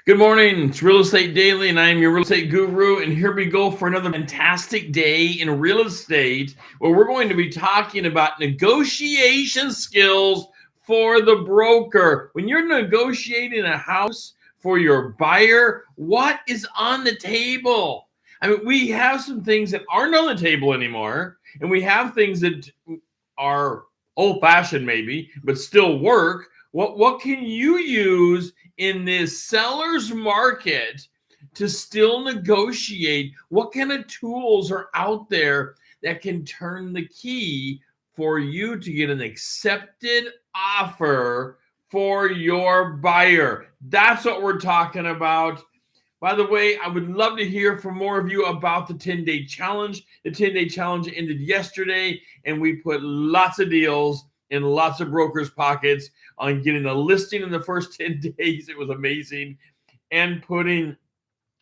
Good morning. It's Real Estate Daily, and I am your real estate guru. And here we go for another fantastic day in real estate where we're going to be talking about negotiation skills for the broker. When you're negotiating a house for your buyer, what is on the table? I mean, we have some things that aren't on the table anymore, and we have things that are old fashioned, maybe, but still work. What can you use in this seller's market to still negotiate? What kind of tools are out there that can turn the key for you to get an accepted offer for your buyer? That's what we're talking about. By the way, I would love to hear from more of you about the 10-day challenge. The 10-day challenge ended yesterday, and we put lots of deals in lots of brokers' pockets on getting a listing in the first 10 days. It was amazing. And putting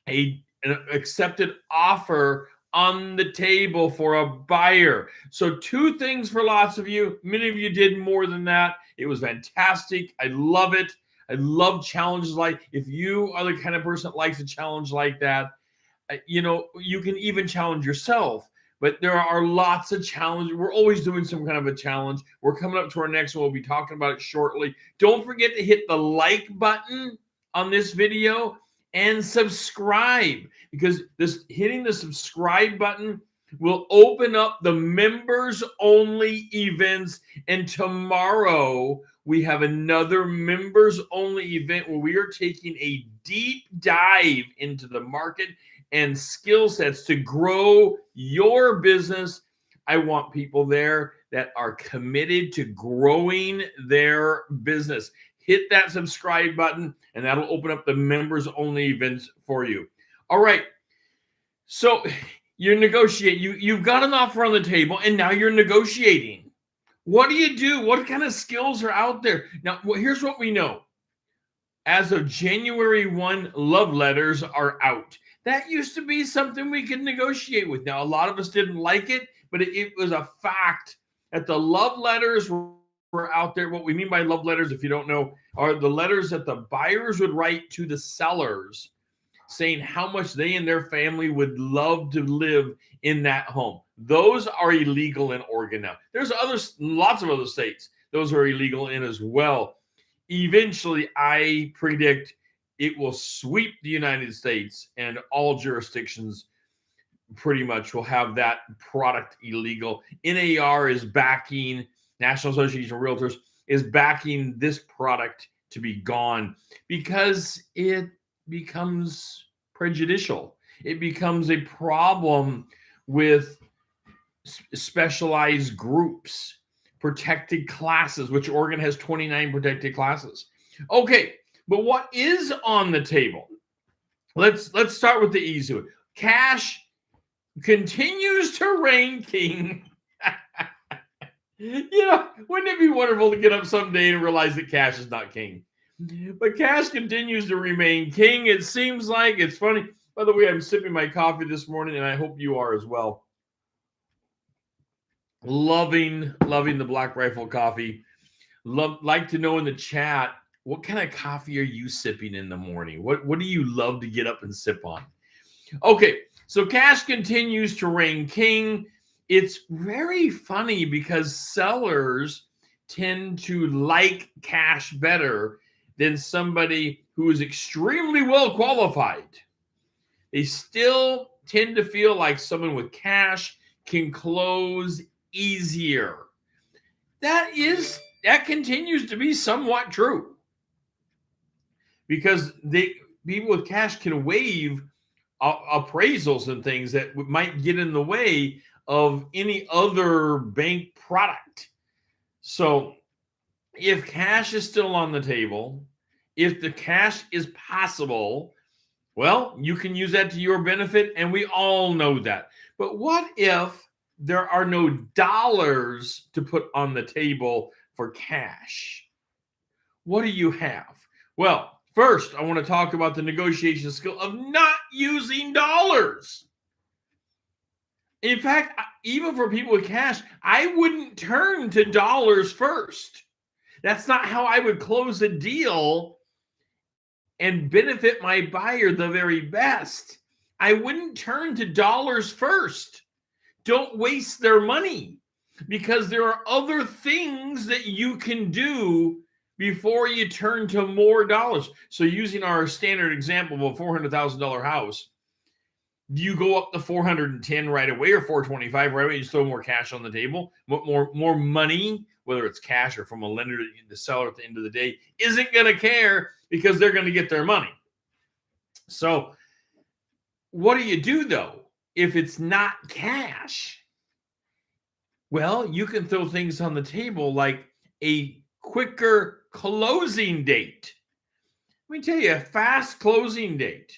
an accepted offer on the table for a buyer. So 2 things for lots of you. Many of you did more than that. It was fantastic. I love it. I love challenges like, if you are the kind of person that likes a challenge like that, you can even challenge yourself. But there are lots of challenges. We're always doing some kind of a challenge. We're coming up to our next one. We'll be talking about it shortly. Don't forget to hit the like button on this video and subscribe, because hitting the subscribe button will open up the members only events. And tomorrow we have another members only event where we are taking a deep dive into the market and skill sets to grow your business. I want people there that are committed to growing their business. Hit that subscribe button, and that'll open up the members only events for you. All right. So you negotiate. You've got an offer on the table, and now you're negotiating. What do you do? What kind of skills are out there? Now, here's what we know. As of January 1, love letters are out. That used to be something we could negotiate with. Now, a lot of us didn't like it, but it was a fact that the love letters were out there. What we mean by love letters, if you don't know, are the letters that the buyers would write to the sellers saying how much they and their family would love to live in that home. Those are illegal in Oregon now. There's lots of other states those are illegal in as well. Eventually, I predict it will sweep the United States, and all jurisdictions pretty much will have that product illegal. NAR is backing, National Association of Realtors is backing this product to be gone because it becomes prejudicial. It becomes a problem with specialized groups, protected classes, which Oregon has 29 protected classes. Okay, but what is on the table? Let's start with the easy one. Cash continues to reign king. Wouldn't it be wonderful to get up someday and realize that cash is not king? But cash continues to remain king. It seems like. It's funny. By the way, I'm sipping my coffee this morning, and I hope you are as well. Loving the Black Rifle coffee. Like to know in the chat, what kind of coffee are you sipping in the morning? What do you love to get up and sip on? Okay, so cash continues to reign king. It's very funny because sellers tend to like cash better than somebody who is extremely well qualified. They still tend to feel like someone with cash can close easier. That continues to be somewhat true, because people with cash can waive appraisals and things that might get in the way of any other bank product. So if cash is still on the table, if the cash is possible, well, you can use that to your benefit, and we all know that. But what if there are no dollars to put on the table for cash? What do you have? Well, first, I want to talk about the negotiation skill of not using dollars. In fact, even for people with cash, I wouldn't turn to dollars first. That's not how I would close a deal and benefit my buyer the very best. I wouldn't turn to dollars first. Don't waste their money, because there are other things that you can do before you turn to more dollars. So using our standard example of a $400,000 house, do you go up to 410 right away or 425 right away? You just throw more cash on the table, more money, whether it's cash or from a lender to the seller at the end of the day, isn't going to care because they're going to get their money. So what do you do though if it's not cash? Well, you can throw things on the table like a quicker closing date. Let me tell you, a fast closing date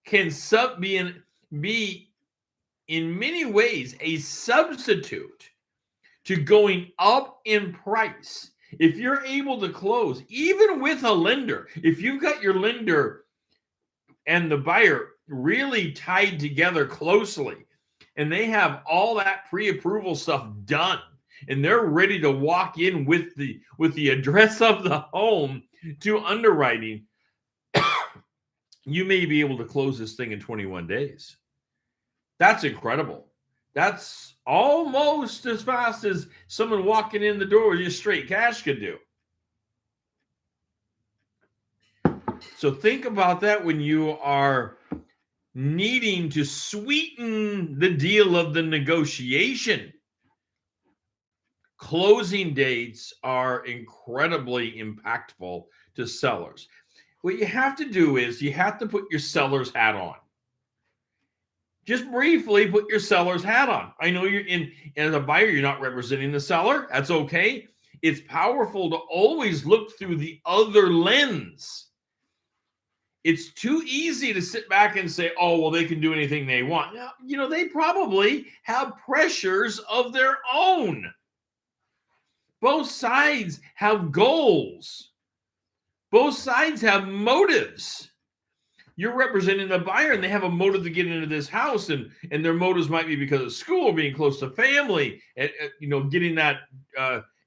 can be in many ways a substitute to going up in price. If you're able to close, even with a lender, if you've got your lender and the buyer really tied together closely, and they have all that pre-approval stuff done, and they're ready to walk in with the address of the home to underwriting, you may be able to close this thing in 21 days. That's incredible. That's almost as fast as someone walking in the door with just straight cash could do. So think about that when you are needing to sweeten the deal of the negotiation. Closing dates are incredibly impactful to sellers. What you have to do is you have to put your seller's hat on. Just briefly put your seller's hat on. I know you're in, as a buyer, you're not representing the seller. That's okay. It's powerful to always look through the other lens. It's too easy to sit back and say, oh, well, they can do anything they want. Now, you know, they probably have pressures of their own. Both sides have goals. Both sides have motives. You're representing the buyer, and they have a motive to get into this house, and their motives might be because of school, being close to family, and getting that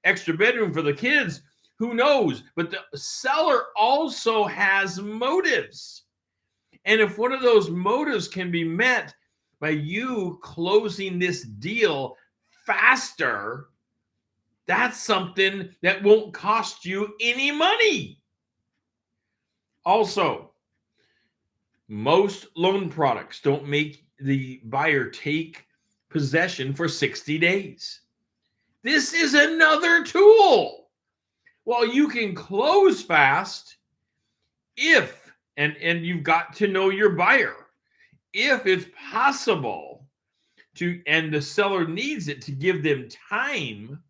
extra bedroom for the kids. Who knows? But the seller also has motives. And if one of those motives can be met by you closing this deal faster, that's something that won't cost you any money. Also, most loan products don't make the buyer take possession for 60 days. This is another tool. Well, you can close fast if, and you've got to know your buyer, if it's possible to, and the seller needs it, to give them time,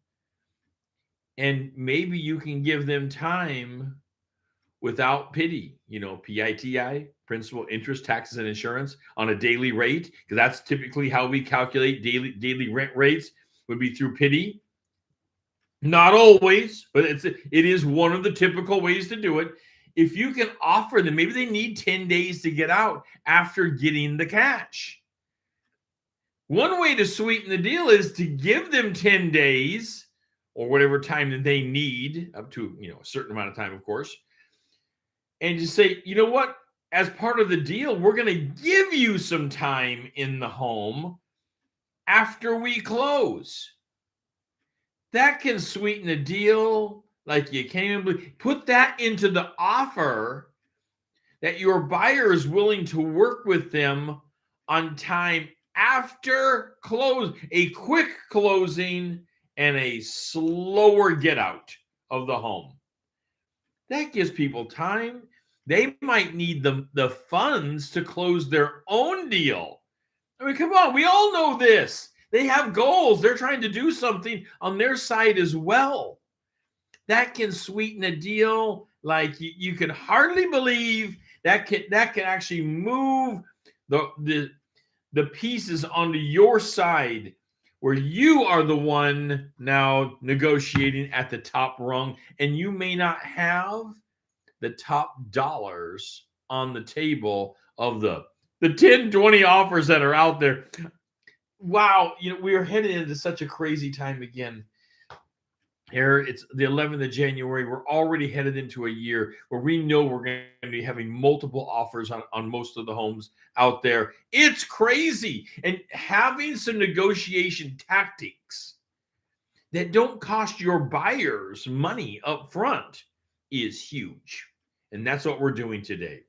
and maybe you can give them time without pity, PITI, principal, interest, taxes, and insurance, on a daily rate, because that's typically how we calculate daily rent rates, would be through pity. Not always, but it is one of the typical ways to do it. If you can offer them, maybe they need 10 days to get out after getting the cash. One way to sweeten the deal is to give them 10 days or whatever time that they need, up to a certain amount of time, of course, and just say, you know what, as part of the deal, we're going to give you some time in the home after we close. That can sweeten the deal like you can't even believe. Put that into the offer that your buyer is willing to work with them on time after close, a quick closing and a slower get out of the home. That gives people time. They might need the funds to close their own deal. I mean, come on, we all know this. They have goals. They're trying to do something on their side as well. That can sweeten a deal like you can hardly believe. That can actually move the pieces onto your side, where you are the one now negotiating at the top rung, and you may not have the top dollars on the table of the 10, 20 offers that are out there. Wow, we are headed into such a crazy time again. Here it's the 11th of January. We're already headed into a year where we know we're going to be having multiple offers on most of the homes out there. It's crazy. And having some negotiation tactics that don't cost your buyers money up front is huge. And that's what we're doing today.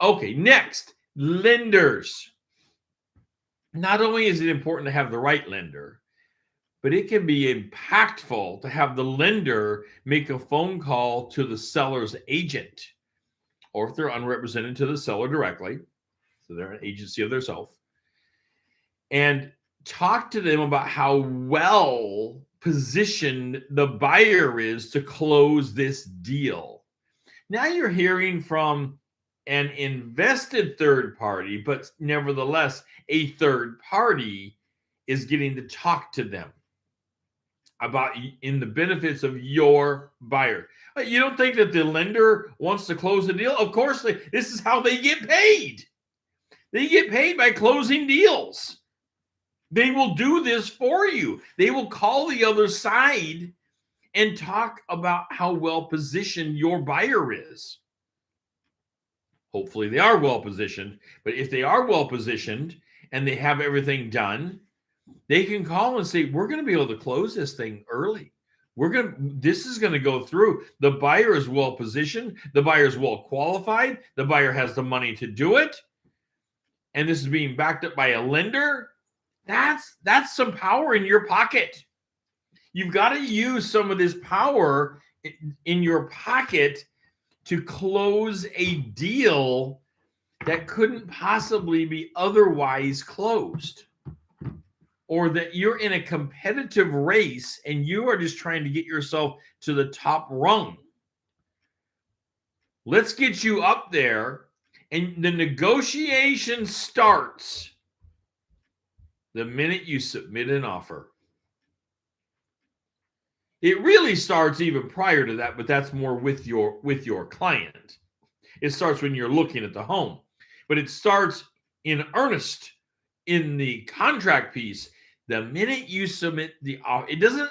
Okay, next, lenders. Not only is it important to have the right lender, but it can be impactful to have the lender make a phone call to the seller's agent, or if they're unrepresented, to the seller directly. So they're an agency of themselves, and talk to them about how well positioned the buyer is to close this deal. Now you're hearing from an invested third party, but nevertheless, a third party is getting to talk to them about in the benefits of your buyer. You don't think that the lender wants to close the deal? Of course, this is how they get paid. They get paid by closing deals. They will do this for you. They will call the other side and talk about how well positioned your buyer is. Hopefully they are well positioned, but if they are well positioned and they have everything done, they can call and say, we're going to be able to close this thing early. This is going to go through. The buyer is well positioned. The buyer is well qualified. The buyer has the money to do it. And this is being backed up by a lender. That's some power in your pocket. You've got to use some of this power in your pocket to close a deal that couldn't possibly be otherwise closed, or that you're in a competitive race and you are just trying to get yourself to the top rung. Let's get you up there, and the negotiation starts the minute you submit an offer. It really starts even prior to that, but that's more with your client. It starts when you're looking at the home, but it starts in earnest in the contract piece the minute you submit the offer. It doesn't.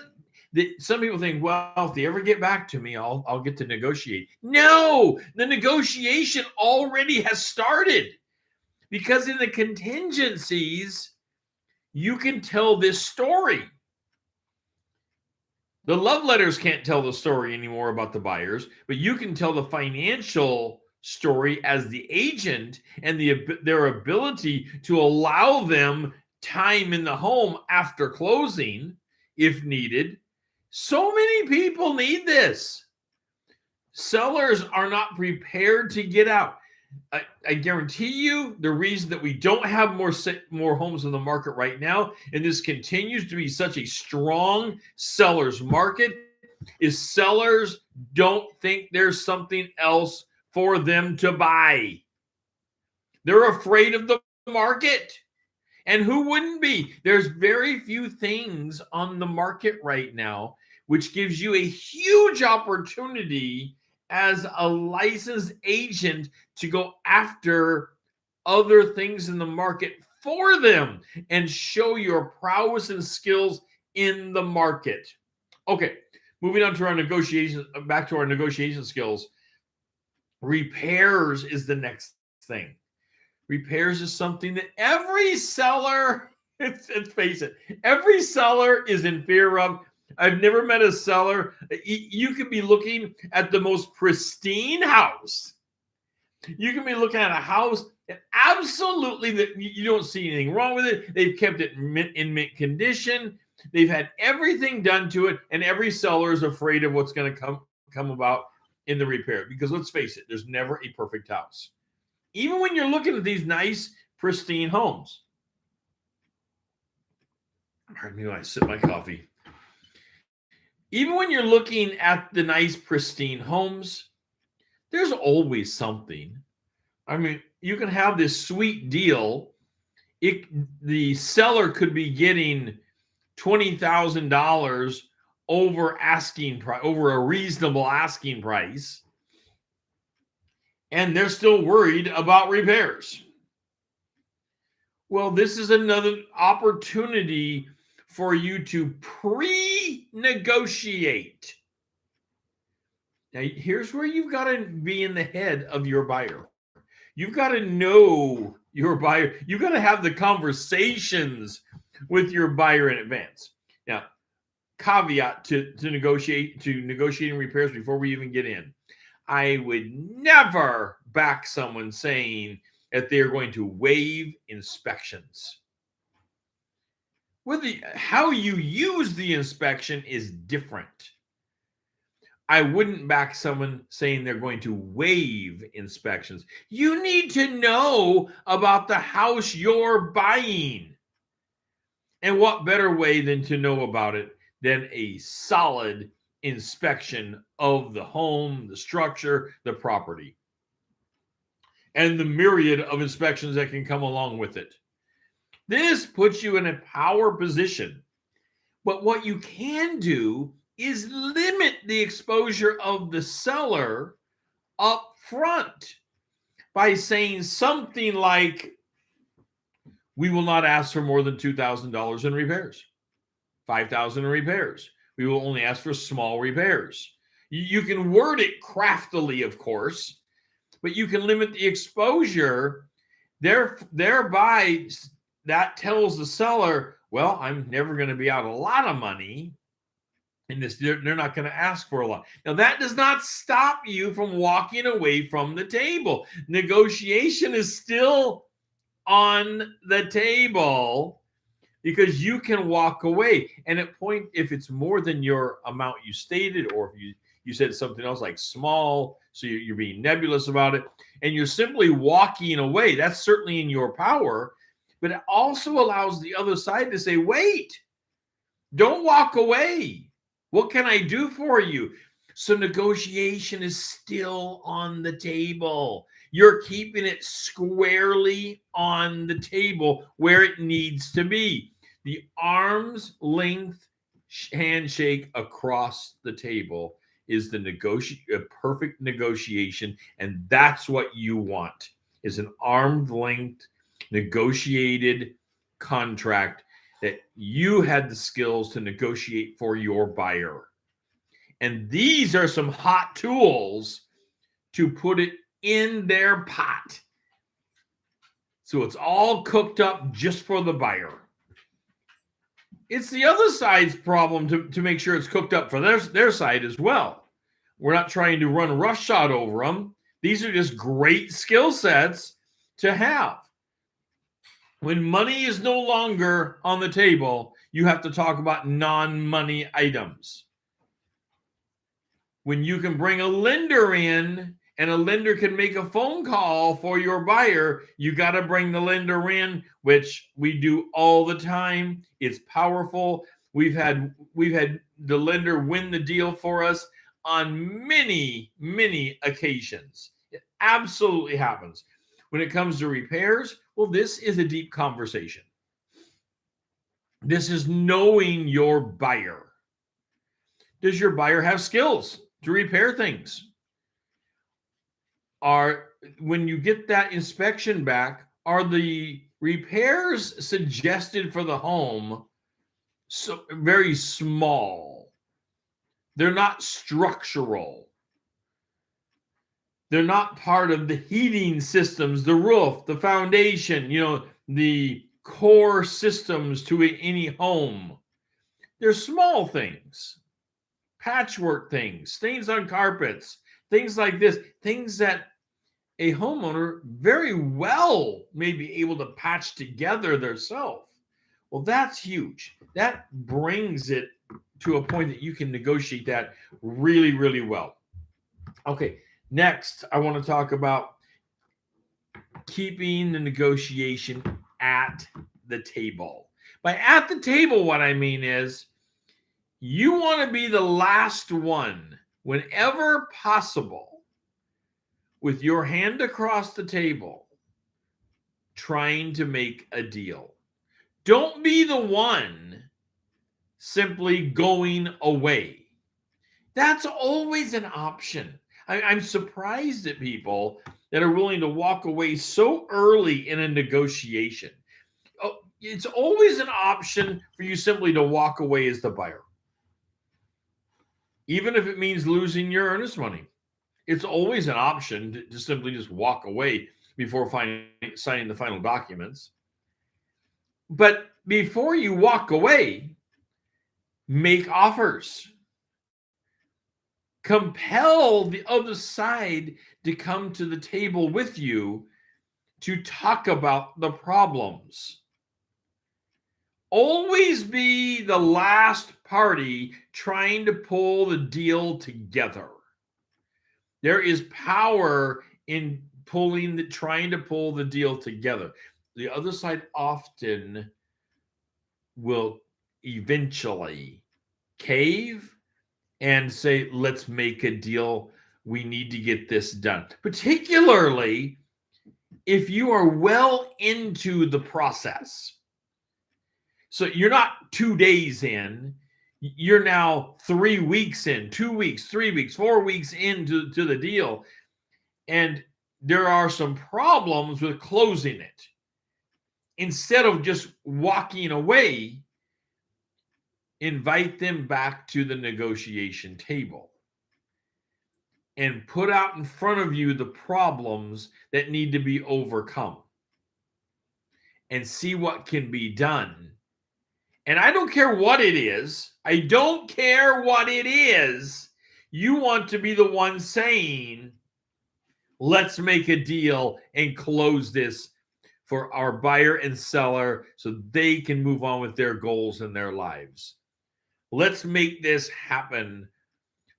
Some people think, well, if they ever get back to me, I'll get to negotiate. No, the negotiation already has started, because in the contingencies, you can tell this story. The love letters can't tell the story anymore about the buyers, but you can tell the financial story as the agent, and their ability to allow them time in the home after closing if needed. So many people need this. Sellers are not prepared to get out. I guarantee you the reason that we don't have more homes in the market right now, and this continues to be such a strong seller's market, is sellers don't think there's something else for them to buy. They're afraid of the market. And who wouldn't be? There's very few things on the market right now, which gives you a huge opportunity as a licensed agent to go after other things in the market for them and show your prowess and skills in the market. Okay, moving on to our negotiations, back to our negotiation skills. Repairs is the next thing. Repairs is something that every seller, let's face it, every seller is in fear of. I've never met a seller. You could be looking at the most pristine house. You can be looking at a house that absolutely that you don't see anything wrong with it. They've kept it in mint condition. They've had everything done to it, and every seller is afraid of what's going to come about in the repair. Because let's face it, there's never a perfect house. Even when you're looking at these nice, pristine homes. Pardon me when I sip my coffee. Even when you're looking at the nice, pristine homes, there's always something. I mean, you can have this sweet deal. The seller could be getting $20,000 over asking price, over a reasonable asking price, and they're still worried about repairs. Well, this is another opportunity for you to pre-negotiate. Now, here's where you've got to be in the head of your buyer. You've got to know your buyer. You've got to have the conversations with your buyer in advance. Now, caveat to negotiating repairs before we even get in. I would never back someone saying that they're going to waive inspections. How you use the inspection is different. I wouldn't back someone saying they're going to waive inspections. You need to know about the house you're buying. And what better way than to know about it than a solid inspection of the home, the structure, the property, and the myriad of inspections that can come along with it. This puts you in a power position. But what you can do is limit the exposure of the seller up front by saying something like, we will not ask for more than $2,000 in repairs, $5,000 in repairs. We will only ask for small repairs. You can word it craftily, of course, but you can limit the exposure. Thereby, that tells the seller, well, I'm never going to be out a lot of money. And they're not going to ask for a lot. Now, that does not stop you from walking away from the table. Negotiation is still on the table because you can walk away. And at point, if it's more than your amount you stated, or if you said something else like small, so you're being nebulous about it, and you're simply walking away, that's certainly in your power. But it also allows the other side to say, wait, don't walk away. What can I do for you? So negotiation is still on the table. You're keeping it squarely on the table where it needs to be. The arm's length handshake across the table is a perfect negotiation, and that's what you want, is an arm's length negotiated contract that you had the skills to negotiate for your buyer. And these are some hot tools to put it in their pot, so it's all cooked up just for the buyer. It's the other side's problem to make sure it's cooked up for their side as well. We're not trying to run roughshod over them. These are just great skill sets to have. When money is no longer on the table, you have to talk about non-money items. When you can bring a lender in and a lender can make a phone call for your buyer, you got to bring the lender in, which we do all the time. It's powerful. We've had the lender win the deal for us on many, many occasions. It absolutely happens. When it comes to repairs, well, this is a deep conversation. This is knowing your buyer. Does your buyer have skills to repair things? When you get that inspection back, are the repairs suggested for the home so very small? They're not structural. They're not part of the heating systems, the roof, the foundation, the core systems to any home. They're small things, patchwork things, stains on carpets, things like this, things that a homeowner very well may be able to patch together themselves. Well, that's huge. That brings it to a point that you can negotiate that really, really well. Okay. Next, I want to talk about keeping the negotiation at the table. By at the table, what I mean is you want to be the last one, whenever possible, with your hand across the table, trying to make a deal. Don't be the one simply going away. That's always an option. I'm surprised at people that are willing to walk away so early in a negotiation. Oh, it's always an option for you simply to walk away as the buyer. Even if it means losing your earnest money, it's always an option to simply just walk away before signing the final documents. But before you walk away, make offers. Compel the other side to come to the table with you to talk about the problems. Always be the last party trying to pull the deal together. There is power in trying to pull the deal together. The other side often will eventually cave and say, let's make a deal. We need to get this done. Particularly if you are well into the process. So you're not 2 days in, you're now 3 weeks in, 2 weeks, 3 weeks, 4 weeks into the deal. And there are some problems with closing it. Instead of just walking away, invite them back to the negotiation table and put out in front of you the problems that need to be overcome and see what can be done. And I don't care what it is. I don't care what it is. You want to be the one saying, let's make a deal and close this for our buyer and seller so they can move on with their goals and their lives. Let's make this happen.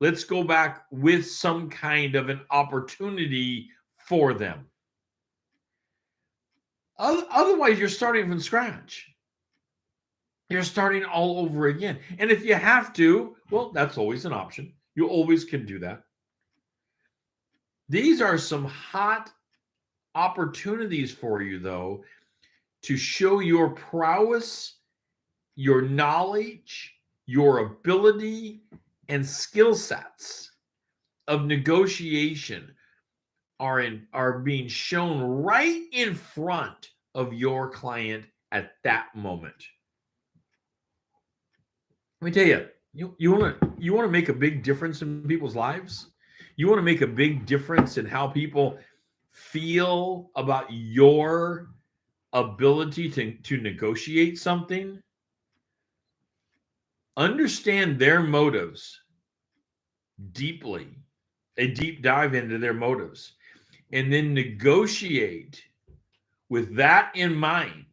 Let's go back with some kind of an opportunity for them. Otherwise, you're starting from scratch. You're starting all over again. And if you have to, well, that's always an option. You always can do that. These are some hot opportunities for you, though, to show your prowess, your knowledge, your ability, and skill sets of negotiation are being shown right in front of your client at that moment. Let me tell you, you want to make a big difference in people's lives? You want to make a big difference in how people feel about your ability to negotiate something? Understand their motives deeply, a deep dive into their motives, and then negotiate with that in mind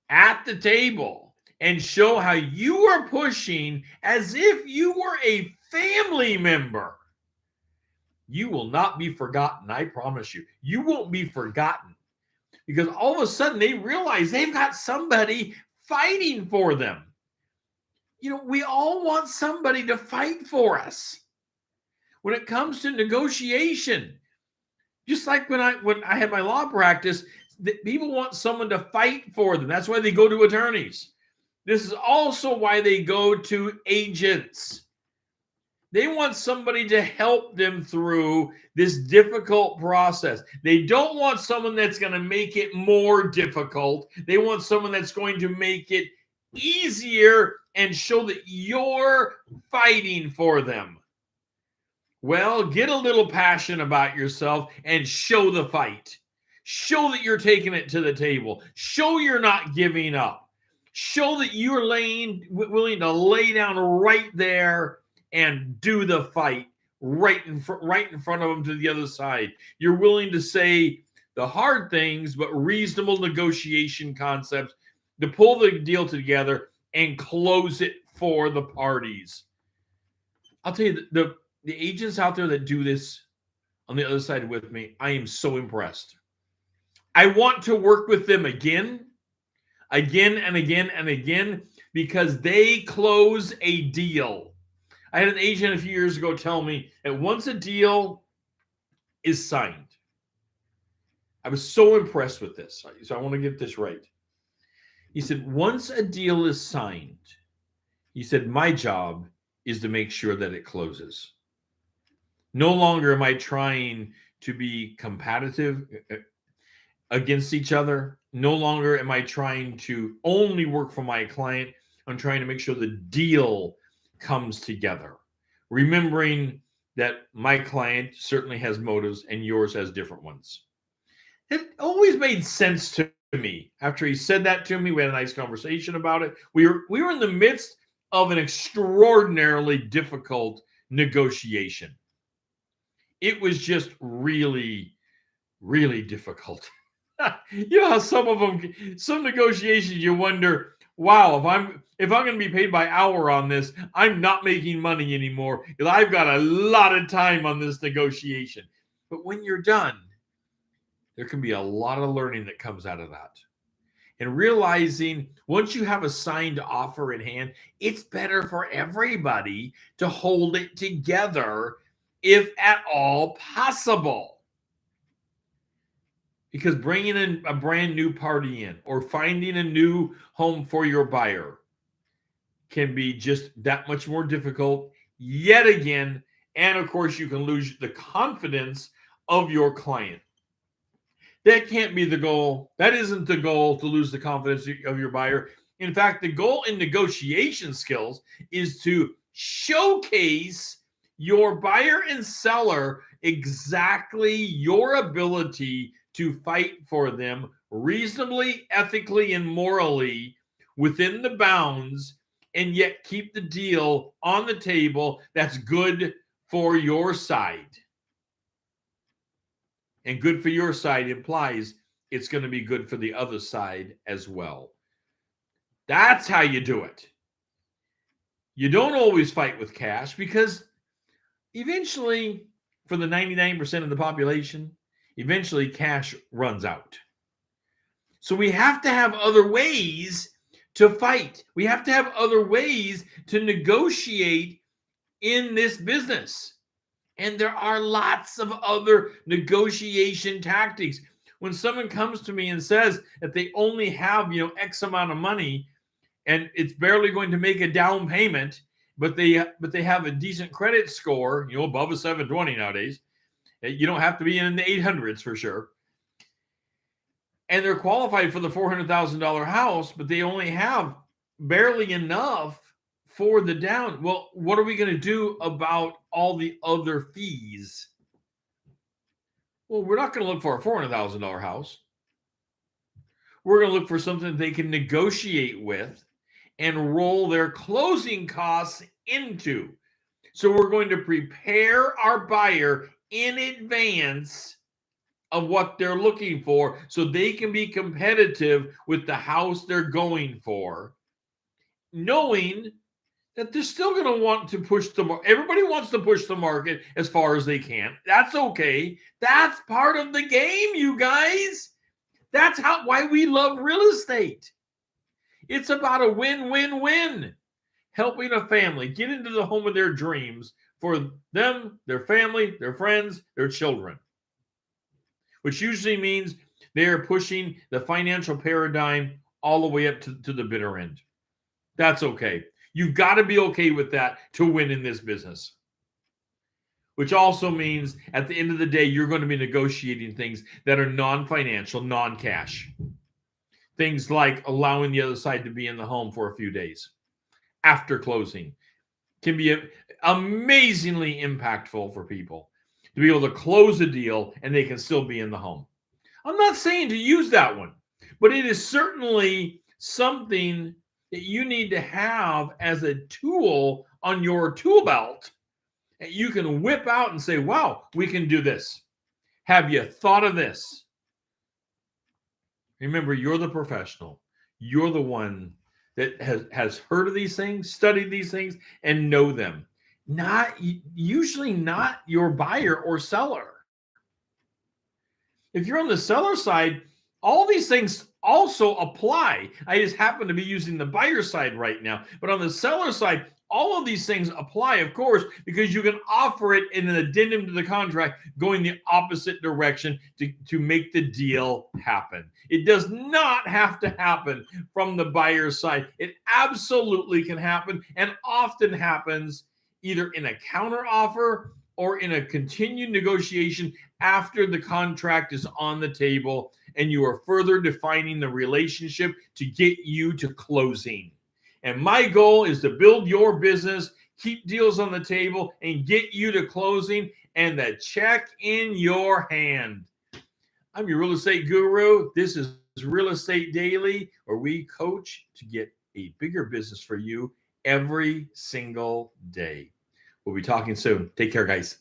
at the table and show how you are pushing as if you were a family member. You will not be forgotten. I promise you. You won't be forgotten because all of a sudden they realize they've got somebody fighting for them. You know, we all want somebody to fight for us. When it comes to negotiation, just like when I had my law practice, people want someone to fight for them. That's why they go to attorneys. This is also why they go to agents. They want somebody to help them through this difficult process. They don't want someone that's going to make it more difficult. They want someone that's going to make it easier and show that you're fighting for them. Well, get a little passion about yourself and show the fight. Show that you're taking it to the table. Show you're not giving up. Show that you're willing to lay down right there and do the fight right in front of them to the other side. You're willing to say the hard things, but reasonable negotiation concepts to pull the deal together and close it for the parties. I'll tell you, the agents out there that do this on the other side with me, I am so impressed. I want to work with them again and again, because they close a deal. I had an agent a few years ago tell me that once a deal is signed, I was so impressed with this. So I want to get this right. He said, once a deal is signed, he said, my job is to make sure that it closes. No longer am I trying to be competitive against each other. No longer am I trying to only work for my client. I'm trying to make sure the deal comes together. Remembering that my client certainly has motives and yours has different ones. It always made sense to me. After he said that to me, we had a nice conversation about it. We were in the midst of an extraordinarily difficult negotiation. It was just really, really difficult. You know how some negotiations, you wonder, wow, if I'm going to be paid by hour on this, I'm not making money anymore because I've got a lot of time on this negotiation. But when you're done, there can be a lot of learning that comes out of that. And realizing once you have a signed offer in hand, it's better for everybody to hold it together if at all possible. Because bringing in a brand new party in or finding a new home for your buyer can be just that much more difficult yet again. And of course, you can lose the confidence of your client. That can't be the goal. That isn't the goal, to lose the confidence of your buyer. In fact, the goal in negotiation skills is to showcase your buyer and seller exactly your ability to fight for them reasonably, ethically, and morally within the bounds, and yet keep the deal on the table that's good for your side. And good for your side implies it's going to be good for the other side as well. That's how you do it. You don't always fight with cash because eventually, for the 99% of the population, eventually cash runs out. So we have to have other ways to fight. We have to have other ways to negotiate in this business. And there are lots of other negotiation tactics. When someone comes to me and says that they only have, X amount of money and it's barely going to make a down payment, but they have a decent credit score, above a 720 nowadays. You don't have to be in the 800s for sure. And they're qualified for the $400,000 house, but they only have barely enough for the down. Well, what are we going to do about all the other fees? Well, we're not going to look for a $400,000 house. We're going to look for something they can negotiate with and roll their closing costs into. So we're going to prepare our buyer in advance of what they're looking for so they can be competitive with the house they're going for, knowing that they're still going to want to push the market. Everybody wants to push the market as far as they can. That's okay. That's part of the game, you guys. That's why we love real estate. It's about a win-win-win. Helping a family get into the home of their dreams for them, their family, their friends, their children. Which usually means they are pushing the financial paradigm all the way up to the bitter end. That's okay. You've got to be okay with that to win in this business. Which also means at the end of the day, you're going to be negotiating things that are non-financial, non-cash. Things like allowing the other side to be in the home for a few days after closing can be amazingly impactful for people to be able to close a deal and they can still be in the home. I'm not saying to use that one, but it is certainly something that you need to have as a tool on your tool belt that you can whip out and say, wow, we can do this. Have you thought of this? Remember, you're the professional. You're the one that has heard of these things, studied these things, and know them. Usually not your buyer or seller. If you're on the seller side, all these things also apply. I just happen to be using the buyer side right now. But on the seller side, all of these things apply, of course, because you can offer it in an addendum to the contract going the opposite direction to make the deal happen. It does not have to happen from the buyer's side. It absolutely can happen and often happens either in a counter offer or in a continued negotiation after the contract is on the table, and you are further defining the relationship to get you to closing. And my goal is to build your business, keep deals on the table, and get you to closing and the check in your hand. I'm your real estate guru. This is Real Estate Daily, where we coach to get a bigger business for you every single day. We'll be talking soon. Take care, guys.